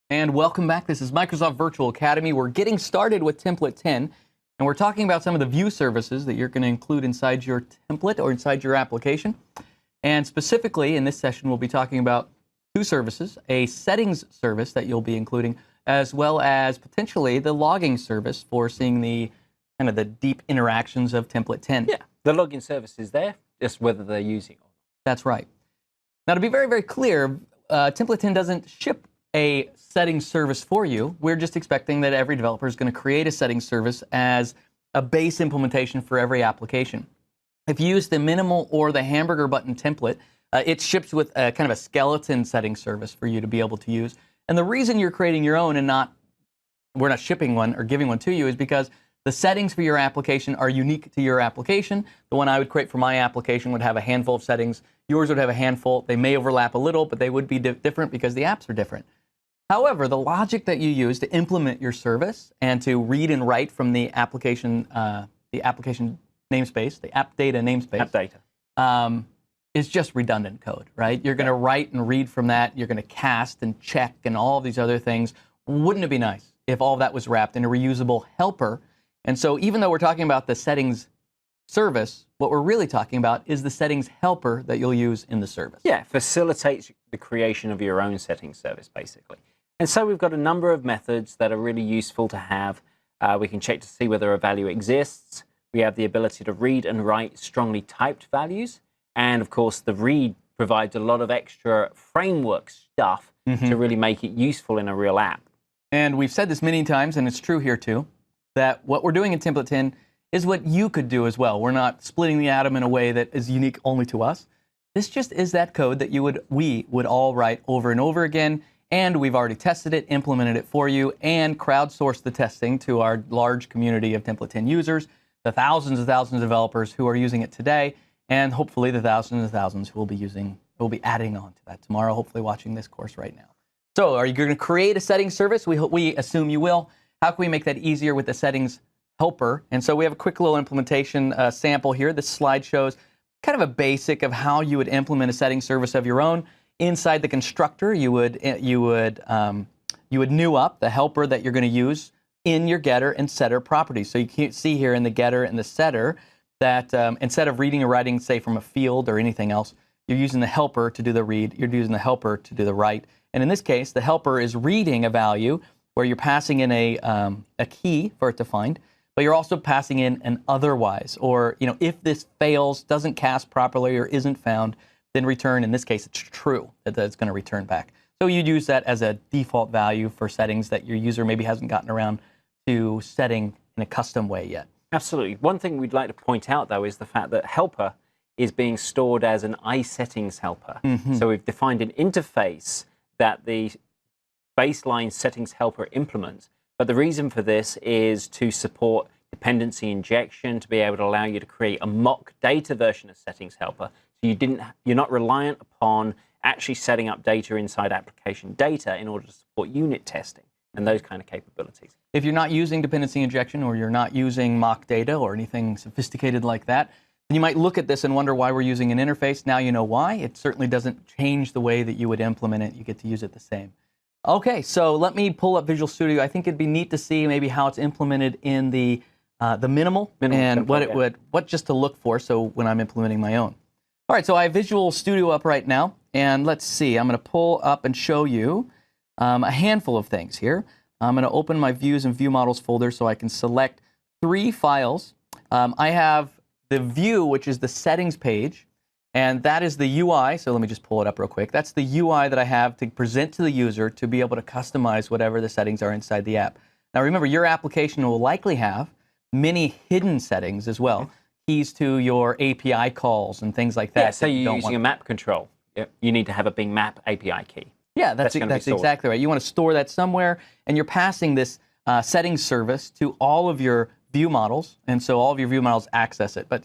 And welcome back. This is Microsoft Virtual Academy. We're getting started with Template 10, and we're talking about some of the view services that you're going to include inside your template or inside your application. And specifically, in this session, we'll be talking about two services, a settings service that you'll be including, as well as potentially the logging service for seeing the kind of the deep interactions of Template 10. Yeah, the login service is there, just whether they're using it or not. That's right. Now, to be very, very clear, Template 10 doesn't ship a settings service for you. We're just expecting that every developer is going to create a settings service as a base implementation for every application. If you use the minimal or the hamburger button template, it ships with a kind of a skeleton settings service for you to be able to use. And the reason you're creating your own and we're not shipping one or giving one to you is because the settings for your application are unique to your application. The one I would create for my application would have a handful of settings. Yours would have a handful. They may overlap a little, but they would be different because the apps are different. However, the logic that you use to implement your service and to read and write from the application namespace, the app data namespace, is just redundant code, right? You're going to write and read from that. You're going to cast and check and all of these other things. Wouldn't it be nice if all of that was wrapped in a reusable helper? And so even though we're talking about the settings service, what we're really talking about is the settings helper that you'll use in the service. Yeah, facilitates the creation of your own settings service, basically. And so we've got a number of methods that are really useful to have. We can check to see whether a value exists. We have the ability to read and write strongly typed values. And of course, the read provides a lot of extra framework stuff to really make it useful in a real app. And we've said this many times, and it's true here too, that what we're doing in Template 10 is what you could do as well. We're not splitting the atom in a way that is unique only to us. This just is that code that we would all write over and over again. And we've already tested it, implemented it for you, and crowdsourced the testing to our large community of Template 10 users, the thousands and thousands of developers who are using it today, and hopefully the thousands and thousands who will be adding on to that tomorrow, hopefully watching this course right now. So are you going to create a settings service? We assume you will. How can we make that easier with the settings helper? And so we have a quick little implementation sample here. This slide shows kind of a basic of how you would implement a settings service of your own. Inside the constructor, you would new up the helper that you're going to use in your getter and setter properties. So you can see here in the getter and the setter that instead of reading or writing, say, from a field or anything else, you're using the helper to do the read. You're using the helper to do the write. And in this case, the helper is reading a value where you're passing in a key for it to find, but you're also passing in an otherwise, or if this fails, doesn't cast properly, or isn't found, then return, in this case, it's true that it's going to return back. So you'd use that as a default value for settings that your user maybe hasn't gotten around to setting in a custom way yet. Absolutely. One thing we'd like to point out, though, is the fact that helper is being stored as an iSettings helper. So we've defined an interface that the baseline settings helper implements. But the reason for this is to support dependency injection, to be able to allow you to create a mock data version of settings helper. So you're not reliant upon actually setting up data inside application data in order to support unit testing and those kind of capabilities. If you're not using dependency injection, or you're not using mock data or anything sophisticated like that, then you might look at this and wonder why we're using an interface. Now you know why. It certainly doesn't change the way that you would implement it. You get to use it the same. Okay, so let me pull up Visual Studio. I think it'd be neat to see maybe how it's implemented in the minimal and template, what just to look for. So when I'm implementing my own. All right, so I have Visual Studio up right now, and let's see. I'm going to pull up and show you a handful of things here. I'm going to open my Views and View Models folder so I can select 3 files. I have the view, which is the settings page, and that is the UI. So let me just pull it up real quick. That's the UI that I have to present to the user to be able to customize whatever the settings are inside the app. Now remember, your application will likely have many hidden settings as well. Keys to your API calls and things like that. Yeah, so you're using a map control. You need to have a Bing Map API key. Yeah, that's exactly right. You want to store that somewhere, and you're passing this settings service to all of your view models, and so all of your view models access it. But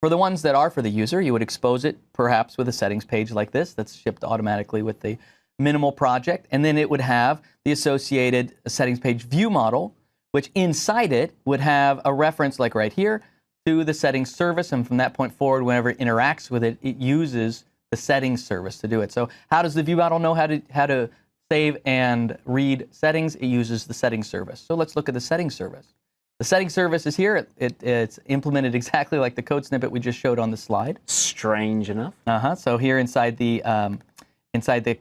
for the ones that are for the user, you would expose it perhaps with a settings page like this that's shipped automatically with the minimal project, and then it would have the associated settings page view model, which inside it would have a reference like right here to the settings service, and from that point forward, whenever it interacts with it, it uses the settings service to do it. So how does the view model know how to save and read settings, it uses the settings service. So let's look at the settings service. The settings service is here. It's implemented exactly like the code snippet we just showed on the slide. Strange enough. So here inside the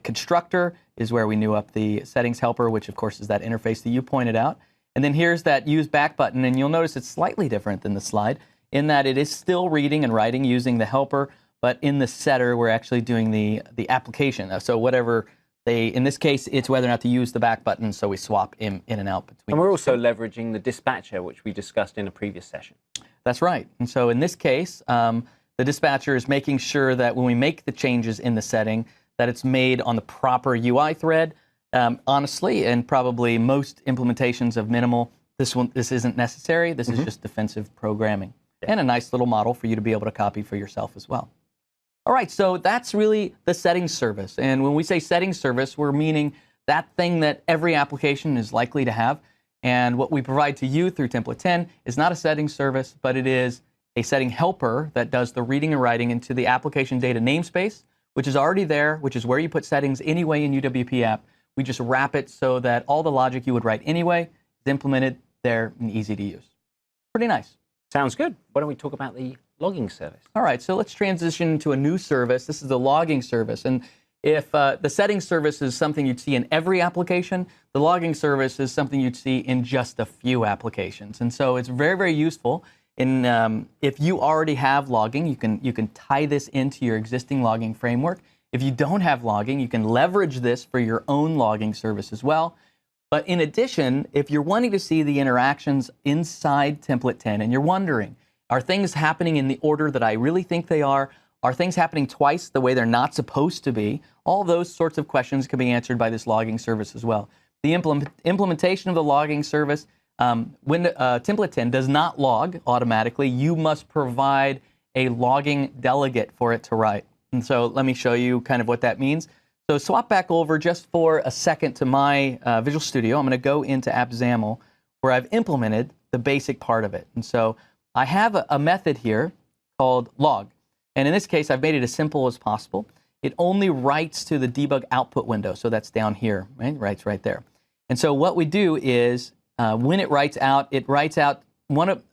constructor is where we new up the settings helper, which of course is that interface that you pointed out. And then here's that use back button, and you'll notice it's slightly different than the slide in that it is still reading and writing using the helper, but in the setter we're actually doing the application. So whatever in this case, it's whether or not to use the back button, so we swap in and out between. And we're also leveraging the dispatcher, which we discussed in a previous session. That's right. And so in this case, the dispatcher is making sure that when we make the changes in the setting, that it's made on the proper UI thread. Honestly, and probably most implementations of minimal, this isn't necessary. This is just defensive programming. Yeah. And a nice little model for you to be able to copy for yourself as well. All right, so that's really the settings service. And when we say settings service, we're meaning that thing that every application is likely to have. And what we provide to you through Template 10 is not a settings service, but it is a setting helper that does the reading and writing into the application data namespace, which is already there, which is where you put settings anyway in UWP app. We just wrap it so that all the logic you would write anyway is implemented there and easy to use. Pretty nice. Sounds good. Why don't we talk about the logging service? All right, so let's transition to a new service. This is the logging service. And if the settings service is something you'd see in every application, the logging service is something you'd see in just a few applications. And so it's very, very useful. If you already have logging, you can tie this into your existing logging framework. If you don't have logging, you can leverage this for your own logging service as well. But in addition, if you're wanting to see the interactions inside Template 10 and you're wondering, are things happening in the order that I really think they are? Are things happening twice the way they're not supposed to be? All those sorts of questions can be answered by this logging service as well. The implementation of the logging service, when Template 10 does not log automatically, you must provide a logging delegate for it to write. And so let me show you kind of what that means. So swap back over just for a second to my Visual Studio. I'm going to go into AppXAML where I've implemented the basic part of it. And so I have a method here called log. And in this case, I've made it as simple as possible. It only writes to the debug output window. So that's down here, right? It writes right there. And so what we do is when it writes out one of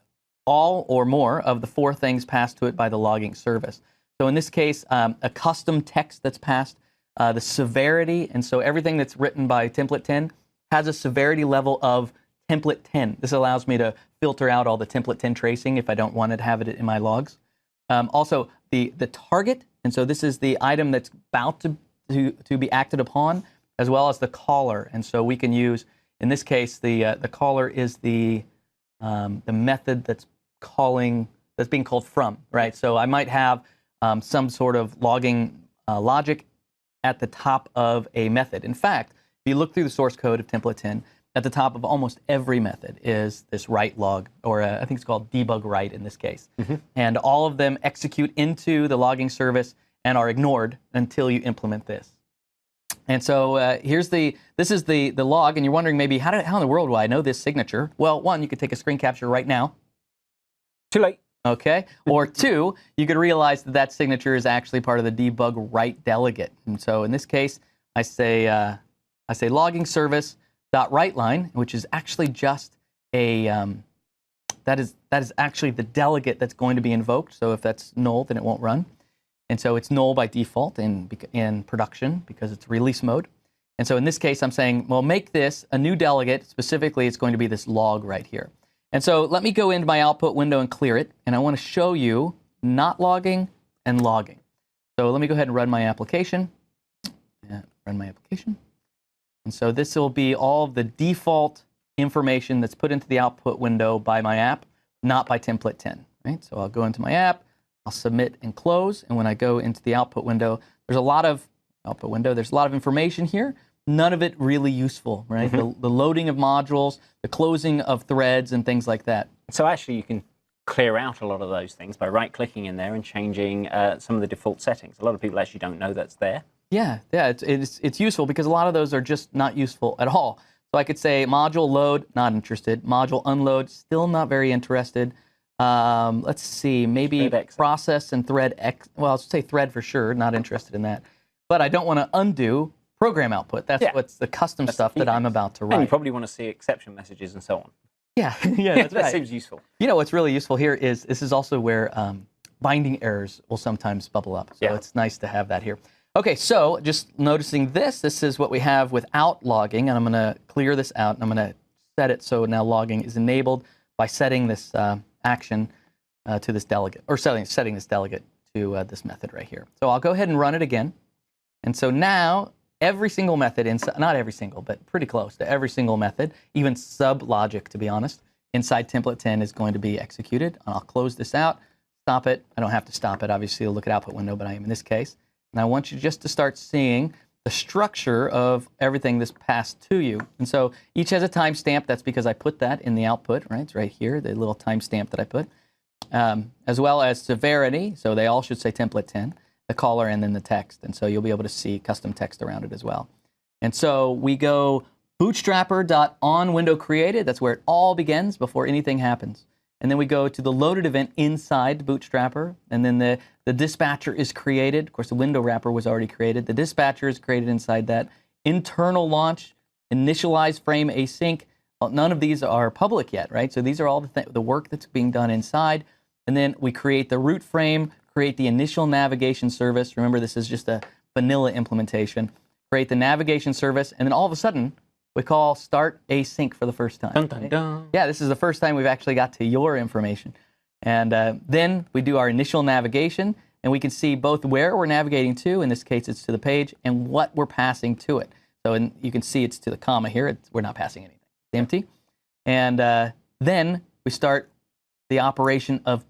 all or more of the 4 things passed to it by the logging service. So in this case, a custom text that's passed, the severity, and so everything that's written by Template 10 has a severity level of Template 10. This allows me to filter out all the Template 10 tracing if I don't want to have it in my logs. Also, the target, and so this is the item that's about to be acted upon, as well as the caller. And so we can use, in this case, the caller is the method that's being called from, right? So I might have some sort of logging logic at the top of a method. In fact, if you look through the source code of Template 10, at the top of almost every method is this write log, or I think it's called debug write in this case. And all of them execute into the logging service and are ignored until you implement this. And so this is the log, and you're wondering maybe how in the world will I know this signature? Well, one, you could take a screen capture right now. Too late. Okay, or 2, you could realize that signature is actually part of the debug write delegate. And so in this case, I say logging service dot write line, which is actually just a that is actually the delegate that's going to be invoked. So if that's null, then it won't run. And so it's null by default in production because it's release mode. And so in this case, I'm saying, well, make this a new delegate. Specifically, it's going to be this log right here. And so let me go into my output window and clear it. And I want to show you not logging and logging. So let me go ahead and run my application. Run my application. And so this will be all of the default information that's put into the output window by my app, not by Template 10. Right? So I'll go into my app, I'll submit and close. And when I go into the output window, there's a lot of information here. None of it really useful, right? The loading of modules, the closing of threads, and things like that. So actually, you can clear out a lot of those things by right-clicking in there and changing some of the default settings. A lot of people actually don't know that's there. Yeah, it's useful because a lot of those are just not useful at all. So I could say module load, not interested. Module unload, still not very interested. Let's see, maybe process and thread X. Well, I'll say thread for sure, not interested in that. But I don't want to undo program output. That's what's the custom stuff that I'm about to write. And you probably want to see exception messages and so on. Yeah, yeah, that's that right. seems useful. You know what's really useful here is this is also where binding errors will sometimes bubble up. So it's nice to have that here. Okay, so just noticing this is what we have without logging, and I'm going to clear this out, and I'm going to set it so now logging is enabled by setting this action to this delegate, or setting this delegate to this method right here. So I'll go ahead and run it again. And so now every single method, not every single, but pretty close to every single method, even sub-logic to be honest, inside template 10 is going to be executed. And I'll close this out, stop it. I don't have to stop it. Obviously, you'll look at output window, but I am in this case. And I want you just to start seeing the structure of everything that's passed to you. And so each has a timestamp. That's because I put that in the output, right? It's right here, the little timestamp that I put, as well as severity. So they all should say template 10, the caller, and then the text. And so you'll be able to see custom text around it as well. And so we go bootstrapper.onWindowCreated. That's where it all begins before anything happens. And then we go to the loaded event inside Bootstrapper, and then the dispatcher is created. Of course, the window wrapper was already created. The dispatcher is created inside that. Internal launch, initialize frame async. Well, none of these are public yet, right? So these are all the work that's being done inside. And then we create the root frame, create the initial navigation service. Remember, this is just a vanilla implementation. Create the navigation service, and then all of a sudden, we call start async for the first time. Dun, dun, dun. Yeah, this is the first time we've actually got to your information. And then we do our initial navigation, and we can see both where we're navigating to, in this case it's to the page, and what we're passing to it. So you can see it's to the comma here. We're not passing anything. It's empty. And then we start the operation of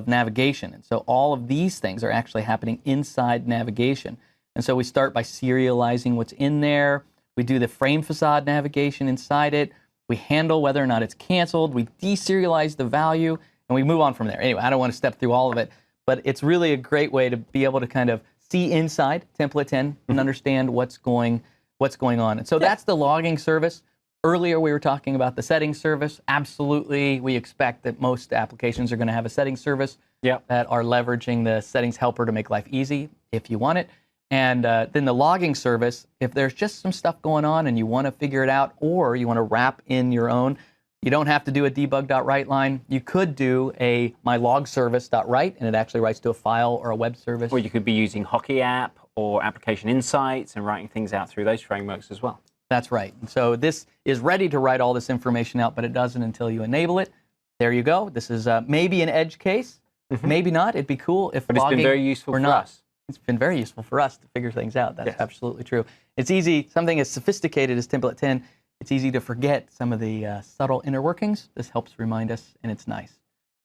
navigation. And so all of these things are actually happening inside navigation. And so we start by serializing what's in there. We do the frame facade navigation inside it. We handle whether or not it's canceled. We deserialize the value, and we move on from there. Anyway, I don't want to step through all of it, but it's really a great way to be able to kind of see inside template 10 and understand what's going on. And so that's the logging service. Earlier, we were talking about the settings service. Absolutely, we expect that most applications are going to have a settings service that are leveraging the settings helper to make life easy if you want it. And then the logging service, if there's just some stuff going on and you want to figure it out, or you want to wrap in your own, you don't have to do a debug.write line. You could do a mylogservice.write, and it actually writes to a file or a web service. Or you could be using Hockey app or Application Insights and writing things out through those frameworks as well. That's right. And so this is ready to write all this information out, but it doesn't until you enable it. There you go. This is maybe an edge case. Maybe not. It'd be cool if but it's logging been very useful or for not. us. It's been very useful for us to figure things out. That's absolutely true. It's easy, something as sophisticated as template 10, it's easy to forget some of the subtle inner workings. This helps remind us, and it's nice.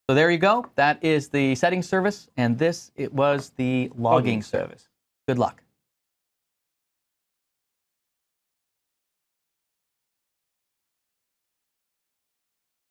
So there you go. That is the settings service, and it was the logging service. Good luck.